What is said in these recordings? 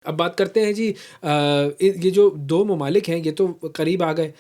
اب بات کرتے ہیں جی یہ جو دو ممالک ہیں یہ تو قریب آ گئے،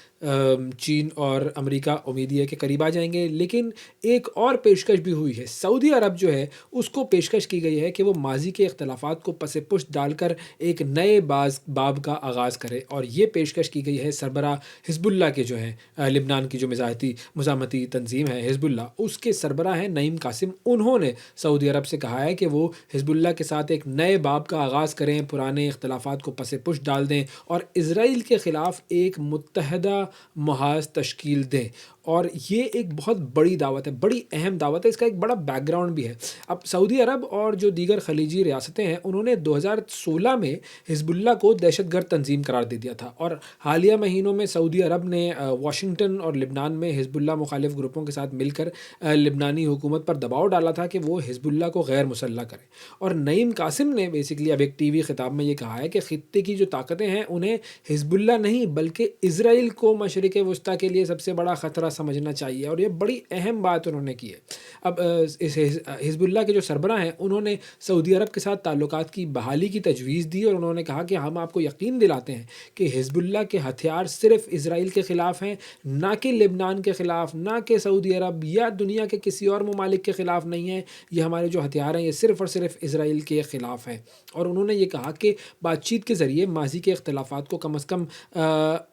چین اور امریکہ امید ہے کہ قریب آ جائیں گے، لیکن ایک اور پیشکش بھی ہوئی ہے۔ سعودی عرب جو ہے اس کو پیشکش کی گئی ہے کہ وہ ماضی کے اختلافات کو پس پشت ڈال کر ایک نئے باب کا آغاز کرے، اور یہ پیشکش کی گئی ہے سربراہ حزب اللہ کے جو ہیں، لبنان کی جو مزاحمتی تنظیم ہے حزب اللہ، اس کے سربراہ ہیں نعیم قاسم۔ انہوں نے سعودی عرب سے کہا ہے کہ وہ حزب اللہ کے ساتھ ایک نئے باب کا آغاز کریں، پرانے اختلافات کو پس پشت ڈال دیں اور اسرائیل کے خلاف ایک متحدہ محاذ تشکیل دیں۔ اور یہ ایک بہت بڑی دعوت ہے، بڑی اہم دعوت ہے، اس کا ایک بڑا بیک گراؤنڈ بھی ہے۔ اب سعودی عرب اور جو دیگر خلیجی ریاستیں ہیں انہوں نے 2016 میں حزب اللہ کو دہشت گرد تنظیم قرار دے دیا تھا، اور حالیہ مہینوں میں سعودی عرب نے واشنگٹن اور لبنان میں حزب اللہ مخالف گروپوں کے ساتھ مل کر لبنانی حکومت پر دباؤ ڈالا تھا کہ وہ حزب اللہ کو غیر مسلح کرے۔ اور نعیم قاسم نے بیسیکلی اب ایک ٹی وی خطاب میں یہ کہا ہے کہ خطے کی جو طاقتیں ہیں انہیں حزب اللہ نہیں بلکہ اسرائیل کو مشرق وسطیٰ کے لیے سب سے بڑا خطرہ سمجھنا چاہیے، اور یہ بڑی اہم بات انہوں نے کی ہے۔ اب اس حزب اللہ کے جو سربراہ ہیں انہوں نے سعودی عرب کے ساتھ تعلقات کی بحالی کی تجویز دی، اور انہوں نے کہا کہ ہم آپ کو یقین دلاتے ہیں کہ حزب اللہ کے ہتھیار صرف اسرائیل کے خلاف ہیں، نہ کہ لبنان کے خلاف، نہ کہ سعودی عرب یا دنیا کے کسی اور ممالک کے خلاف نہیں ہیں۔ یہ ہمارے جو ہتھیار ہیں یہ صرف اور صرف اسرائیل کے خلاف ہیں۔ اور انہوں نے یہ کہا کہ بات چیت کے ذریعے ماضی کے اختلافات کو کم از کم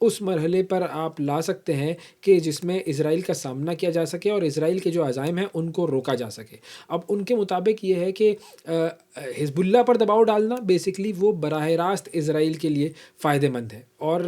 اس مرحلے پر آپ لا سکتے ہیں کہ جس میں اسرائیل کا سامنا کیا جا سکے اور اسرائیل کے جو عزائم ہیں ان کو روکا جا سکے۔ اب ان کے مطابق یہ ہے کہ حزب اللہ پر دباؤ ڈالنا بیسکلی وہ براہ راست اسرائیل کے لیے فائدہ مند ہے، اور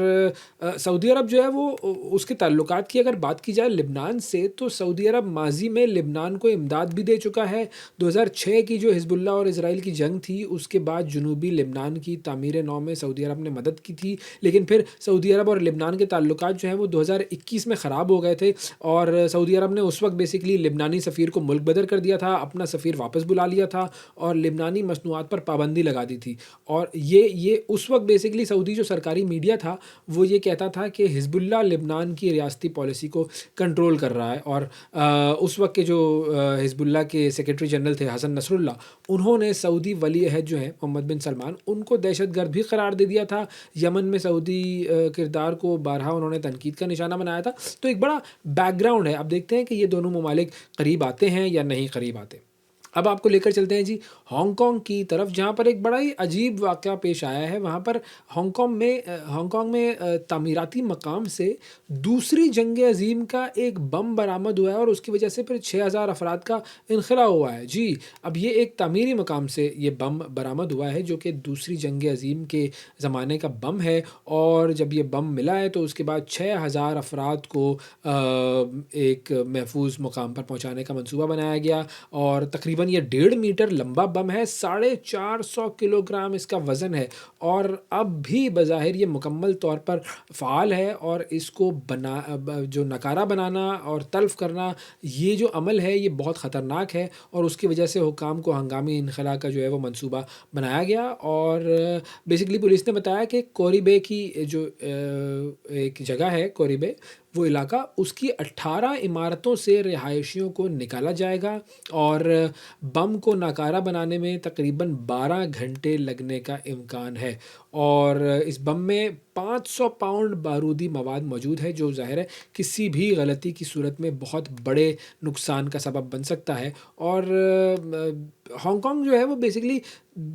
سعودی عرب جو ہے وہ اس کے تعلقات کی اگر بات کی جائے لبنان سے، تو سعودی عرب ماضی میں لبنان کو امداد بھی دے چکا ہے۔ 2006 کی جو حزب اللہ اور اسرائیل کی جنگ تھی اس کے بعد جنوبی لبنان کی تعمیر نو میں سعودی عرب نے مدد کی تھی، لیکن پھر سعودی عرب اور لبنان کے تعلقات جو ہیں وہ 2021 میں خراب ہو گئے تھے، اور سعودی عرب نے اس وقت بیسکلی لبنانی سفیر کو ملک بدر کر دیا تھا، اپنا سفیر واپس بلا لیا تھا اور لبنانی مصنوعات پر پابندی لگا دی تھی۔ اور یہ اس وقت بیسکلی سعودی جو سرکاری میڈیا تھا وہ یہ کہتا تھا کہ حزب اللہ لبنان کی ریاستی پالیسی کو کنٹرول کر رہا ہے، اور اس وقت کے جو حزب اللہ کے سیکرٹری جنرل تھے حسن نصر اللہ، انہوں نے سعودی ولی عہد جو ہیں محمد بن سلمان ان کو دہشت گرد بھی قرار دے دیا تھا۔ یمن میں سعودی کردار کو بارہا انہوں نے تنقید کا نشانہ بنایا تھا۔ تو ایک بڑا بیک گراؤنڈ ہے۔ اب دیکھتے ہیں کہ یہ دونوں ممالک قریب آتے ہیں یا نہیں قریب آتے۔ اب آپ کو لے کر چلتے ہیں جی ہانگ کانگ کی طرف، جہاں پر ایک بڑا ہی عجیب واقعہ پیش آیا ہے۔ وہاں پر ہانگ کانگ میں تعمیراتی مقام سے دوسری جنگ عظیم کا ایک بم برآمد ہوا ہے، اور اس کی وجہ سے پھر 6000 افراد کا انخلا ہوا ہے جی۔ اب یہ ایک تعمیری مقام سے یہ بم برآمد ہوا ہے جو کہ دوسری جنگ عظیم کے زمانے کا بم ہے، اور جب یہ بم ملا ہے تو اس کے بعد 6000 افراد کو ایک محفوظ مقام پر پہنچانے کا منصوبہ بنایا گیا، اور تقریباً یہ 1.5 میٹر لمبا بم ہے، 450 کلو گرام اس کا وزن ہے، اور اب بھی بظاہر یہ مکمل طور پر فعال ہے، اور اس کو جو نکارہ بنانا اور تلف کرنا یہ جو عمل ہے یہ بہت خطرناک ہے، اور اس کی وجہ سے حکام کو ہنگامی انخلا کا جو ہے وہ منصوبہ بنایا گیا۔ اور بیسکلی پولیس نے بتایا کہ کوری بے کی جو ایک جگہ ہے کوری بے، وہ علاقہ، اس کی 18 عمارتوں سے رہائشیوں کو نکالا جائے گا، اور بم کو ناکارہ بنانے میں تقریباً 12 گھنٹے لگنے کا امکان ہے، اور اس بم میں 500 پاؤنڈ بارودی مواد موجود ہے جو ظاہر ہے کسی بھی غلطی کی صورت میں بہت بڑے نقصان کا سبب بن سکتا ہے۔ اور ہانگ کانگ جو ہے وہ بیسکلی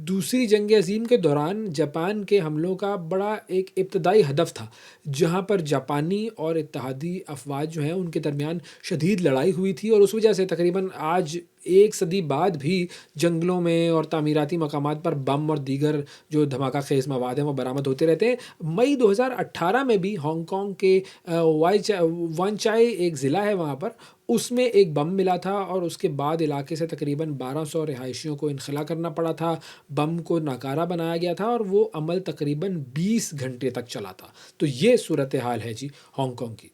دوسری جنگ عظیم کے دوران جاپان کے حملوں کا بڑا ایک ابتدائی ہدف تھا، جہاں پر جاپانی اور اتحادی افواج جو ہیں ان کے درمیان شدید لڑائی ہوئی تھی، اور اس وجہ سے تقریباً آج 1 صدی بعد بھی جنگلوں میں اور تعمیراتی مقامات پر بم اور دیگر جو دھماکہ خیز مواد ہیں وہ برآمد ہوتے رہتے ہیں۔ مئی 2018 میں بھی ہانگ کانگ کے وان چائے ایک ضلع ہے وہاں پر، اس میں ایک بم ملا تھا، اور اس کے بعد علاقے سے تقریباً 1200 رہائشیوں کو انخلا کرنا پڑا تھا، بم کو ناکارہ بنایا گیا تھا، اور وہ عمل تقریباً 20 گھنٹے تک چلا تھا۔ تو یہ صورتحال ہے جی ہانگ کانگ کی۔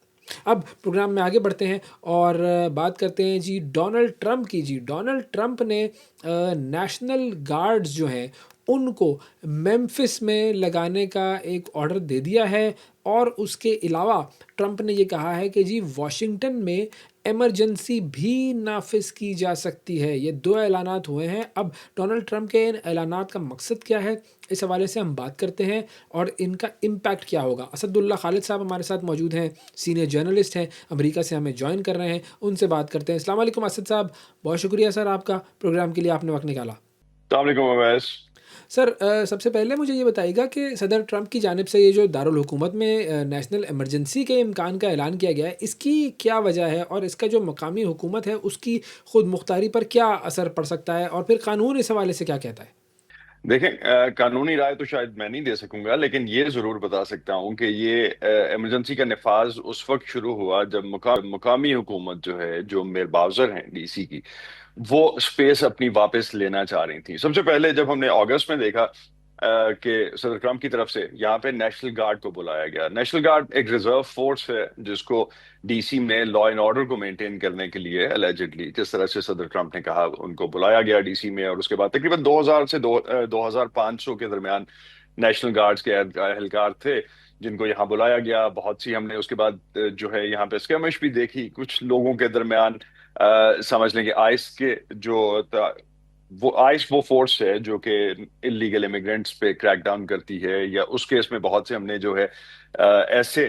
اب پروگرام میں آگے بڑھتے ہیں اور بات کرتے ہیں جی ڈونلڈ ٹرمپ کی۔ جی ڈونلڈ ٹرمپ نے نیشنل گارڈز جو ہیں ان کو میمفس میں لگانے کا ایک آرڈر دے دیا ہے، اور اس کے علاوہ ٹرمپ نے یہ کہا ہے کہ جی واشنگٹن میں ایمرجنسی بھی نافذ کی جا سکتی ہے۔ یہ 2 اعلانات ہوئے ہیں۔ اب ڈونلڈ ٹرمپ کے ان اعلانات کا مقصد کیا ہے؟ اس حوالے سے ہم بات کرتے ہیں اور ان کا امپیکٹ کیا ہوگا۔ اسد اللہ خالد صاحب ہمارے ساتھ موجود ہیں، سینئر جرنلسٹ ہیں، امریکہ سے ہمیں جوائن کر رہے ہیں، ان سے بات کرتے ہیں۔ السلام علیکم اسد صاحب، بہت شکریہ سر آپ کا، پروگرام کے لیے آپ نے وقت نکالا۔ السلام علیکم اویس۔ سر سب سے پہلے مجھے یہ بتائیے گا کہ صدر ٹرمپ کی جانب سے یہ جو دارالحکومت میں نیشنل ایمرجنسی کے امکان کا اعلان کیا گیا ہے، اس کی کیا وجہ ہے اور اس کا جو مقامی حکومت ہے اس کی خود مختاری پر کیا اثر پڑ سکتا ہے، اور پھر قانون اس حوالے سے کیا کہتا ہے؟ دیکھیں، قانونی رائے تو شاید میں نہیں دے سکوں گا، لیکن یہ ضرور بتا سکتا ہوں کہ یہ ایمرجنسی کا نفاذ اس وقت شروع ہوا جب مقامی حکومت جو ہے، جو میئر باؤزر ہیں ڈی سی کی، وہ سپیس اپنی واپس لینا چاہ رہی تھی۔ سب سے پہلے جب ہم نے اگست میں دیکھا کہ صدر ٹرمپ کی طرف سے یہاں پہ نیشنل گارڈ کو بلایا گیا۔ نیشنل گارڈ ایک ریزرو فورس ہے جس کو ڈی سی میں لا اینڈ آرڈر کو مینٹین کرنے کے لیے الیجڈلی، جس طرح سے صدر ٹرمپ نے کہا، ان کو بلایا گیا ڈی سی میں، اور اس کے بعد تقریباً 2000 سے 2500 کے درمیان نیشنل گارڈز کے اہلکار تھے جن کو یہاں بلایا گیا۔ بہت سی ہم نے اس کے بعد جو ہے یہاں پہ اسکیمش بھی دیکھی کچھ لوگوں کے درمیان۔ سمجھ لیں کہ آئس کے جو وہ فورس ہے جو کہ انلیگل امیگرینٹس پہ کریک ڈاؤن کرتی ہے، یا اس کیس میں بہت سے ہم نے جو ہے ایسے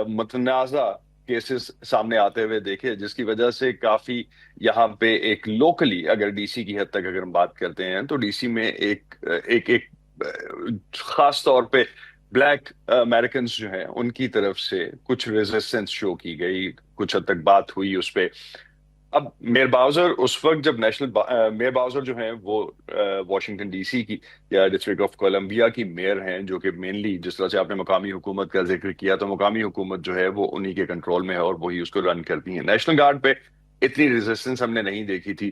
متنازع کیسز سامنے آتے ہوئے دیکھے، جس کی وجہ سے کافی یہاں پہ ایک لوکلی، اگر ڈی سی کی حد تک اگر ہم بات کرتے ہیں تو ڈی سی میں ایک خاص طور پہ بلیک امریکنز جو ہیں ان کی طرف سے کچھ ریزسٹنس شو کی گئی، کچھ حد تک بات ہوئی اس پہ۔ اب میئر باؤزر اس وقت جب میئر باؤزر جو ہیں وہ واشنگٹن ڈی سی کی یا ڈسٹرکٹ آف کولمبیا کی میئر ہیں، جو کہ مینلی جس طرح سے آپ نے مقامی حکومت کا ذکر کیا، تو مقامی حکومت جو ہے وہ انہی کے کنٹرول میں ہے اور وہی اس کو رن کرتی ہیں۔ نیشنل گارڈ پہ اتنی ریزسٹنس ہم نے نہیں دیکھی تھی۔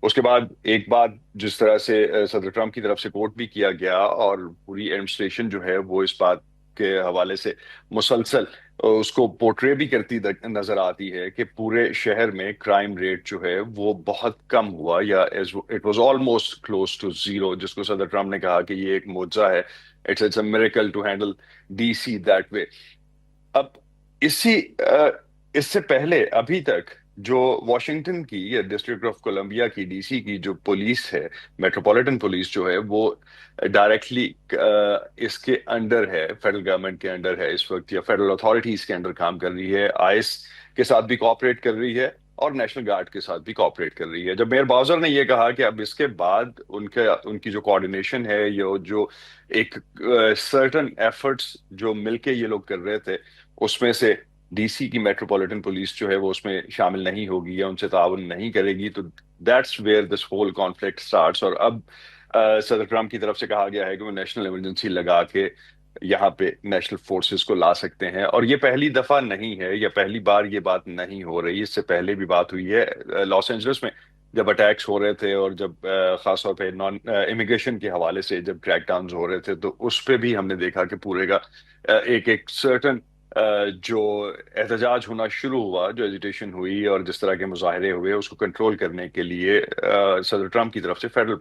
اس کے بعد ایک بات جس طرح سے صدر ٹرمپ کی طرف سے کوٹ بھی کیا گیا، اور پوری ایڈمنسٹریشن جو ہے وہ اس بات کے حوالے سے مسلسل اس کو پورٹرے بھی کرتی نظر آتی ہے کہ پورے شہر میں کرائم ریٹ جو ہے وہ بہت کم ہوا، یا it was almost close to zero, جس کو صدر ٹرمپ نے کہا کہ یہ ایک معجزہ ہے، it's a miracle to handle D C that way. اب اسی اس سے پہلے ابھی تک جو واشنگٹن کی یا ڈسٹرکٹ آف کولمبیا کی ڈی سی کی جو پولیس ہے، میٹروپولیٹن پولیس جو ہے، وہ ڈائریکٹلی اس کے انڈر ہے، فیڈرل گورنمنٹ کے انڈر ہے اس وقت، یا فیڈرل اتھارٹیز کے انڈر کام کر رہی ہے، آئس کے ساتھ بھی کوآپریٹ کر رہی ہے اور نیشنل گارڈ کے ساتھ بھی کوآپریٹ کر رہی ہے۔ جب میئر باؤزر نے یہ کہا کہ اب اس کے بعد ان کی جو کوآرڈینیشن ہے، جو ایک سرٹن ایفرٹس جو مل کے یہ لوگ کر رہے تھے، اس میں سے ڈی سی کی میٹروپولیٹن پولیس جو ہے وہ اس میں شامل نہیں ہوگی یا ان سے تعاون نہیں کرے گی، تو that's where this whole conflict starts. اور اب صدر ٹرمپ کی طرف سے کہا گیا ہے کہ وہ نیشنل ایمرجنسی لگا کے یہاں پہ نیشنل فورسز کو لا سکتے ہیں، اور یہ پہلی دفعہ نہیں ہے، یا پہلی بار یہ بات نہیں ہو رہی، اس سے پہلے بھی بات ہوئی ہے لاس اینجلس میں جب اٹیکس ہو رہے تھے، اور جب خاص طور پہ نان امیگریشن کے حوالے سے جب کریک ڈاؤنز ہو رہے تھے، تو اس پہ بھی ہم نے دیکھا کہ پورے کا ایک سرٹن جو احتجاج ہونا شروع ہوا، جو ایجیٹیشن ہوئی اور جس طرح کے مظاہرے ہوئے، اس کو کنٹرول کرنے کے لیے صدر ٹرمپ کی طرف سے فیڈرل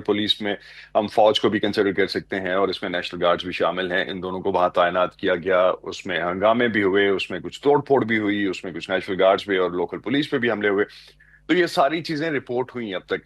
پولیس میں ہم فوج کو بھی کنسیڈر کر سکتے ہیں، اور اس میں نیشنل گارڈز بھی شامل ہیں، ان دونوں کو وہاں تعینات کیا گیا۔ اس میں ہنگامے بھی ہوئے، اس میں کچھ توڑ پھوڑ بھی ہوئی، اس میں کچھ نیشنل گارڈز بھی اور لوکل پولیس پہ بھی حملے ہوئے۔ تو یہ ساری چیزیں رپورٹ ہوئی اب تک،